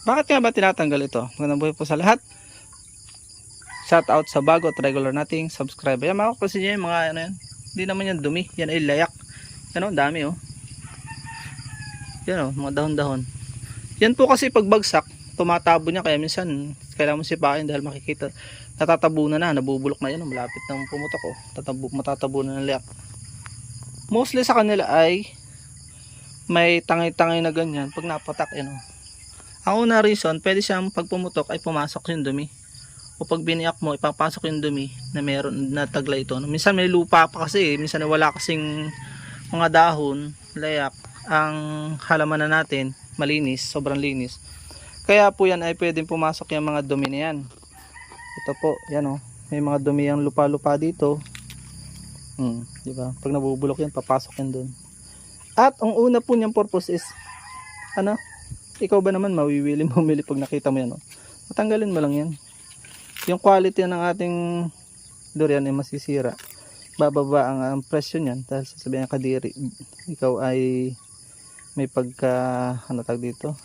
Bakit nga ba tinatanggal ito? Magandang buhay po sa lahat. Shout out sa bago at regular nating subscriber. Yan mga kasi yung mga ano yan. Hindi naman yan dumi. Yan ay layak. Yan o, dami o. Yan o, mga dahon-dahon. Yan po kasi pagbagsak, tumatabo niya. Kaya minsan, kailangan mo sipain dahil makikita. Natatabunan na, nabubulok na yan. Malapit na pumutok o. Matatabunan ng layak. Mostly sa kanila ay may tangay-tangay na ganyan. Pag napatak, yan o. Ang una reason, pwede siyang pag pumutok ay pumasok yung dumi. O pag biniyak mo, ipapasok yung dumi na meron na tagla ito. Minsan may lupa pa kasi, minsan wala kasing mga dahon, layak. Ang halaman na natin, malinis, sobrang linis. Kaya po yan ay pwedeng pumasok yung mga dumi na yan. Ito po, yan o. May mga dumi yung lupa-lupa dito. Diba? Pag nabubulok yan, papasok yan dun. At ang una po niyang purpose is, ano? Ikaw ba naman mawiwili bumili pag nakita mo yan, no? Matanggalin mo lang yan. Yung quality ng ating durian ay masisira. Bababa ang presyo niyan dahil sasabihin ng kadiri, ikaw ay may pagka, ano tag dito?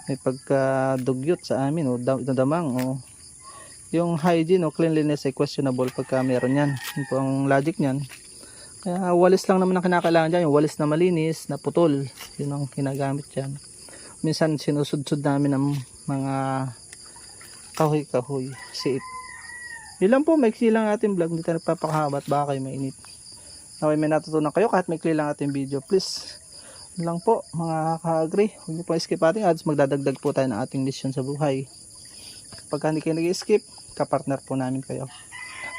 May pagka dugyot sa amin, o damang, o yung hygiene o cleanliness ay questionable pagka meron yan. Yun po ang logic niyan. Kaya walis lang naman ang kinakailangan dyan, yung walis na malinis, na putol, yun ang kinagamit dyan. Minsan sinusudsud namin ng mga kahoy-kahoy, siit. Yun lang po, maiksi lang ating vlog, hindi tayo nagpapakahaba at baka kayo mainit. Okay, may natutunan kayo kahit maiksi lang ating video, please. Yun lang po mga ka-agree, huwag niyo po skip ating ads, magdadagdag po tayo ng ating mission sa buhay. Pagka hindi kayo nag-skip, kapartner po namin kayo.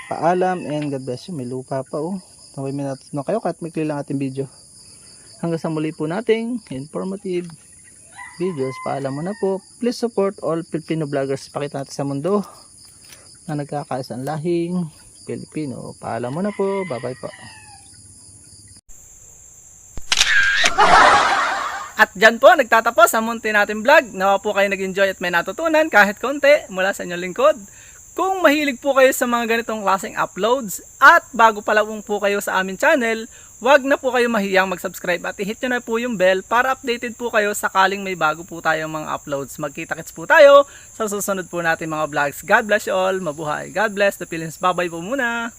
Paalam and God bless you. May lupa pa oh. Okay, may natutunan kayo kahit maiksi lang ating video. Hanggang sa muli po nating informative videos. Paalam mo na po. Please support all Filipino vloggers. Pakita natin sa mundo na nagkakaisang lahing Pilipino. Paalam mo na po. Bye bye po. At dyan po nagtatapos ang munti natin vlog. Nawa po kayo nag-enjoy at may natutunan kahit konti mula sa inyong lingkod. Kung mahilig po kayo sa mga ganitong klaseng uploads at bago pa lang po kayo sa aming channel, wag na po kayo mahiyang mag-subscribe at i-hit nyo na po yung bell para updated po kayo sakaling may bago po tayong mga uploads. Magkita-kits po tayo sa susunod po natin mga vlogs. God bless you all. Mabuhay. God bless the Philippines. Bye-bye po muna.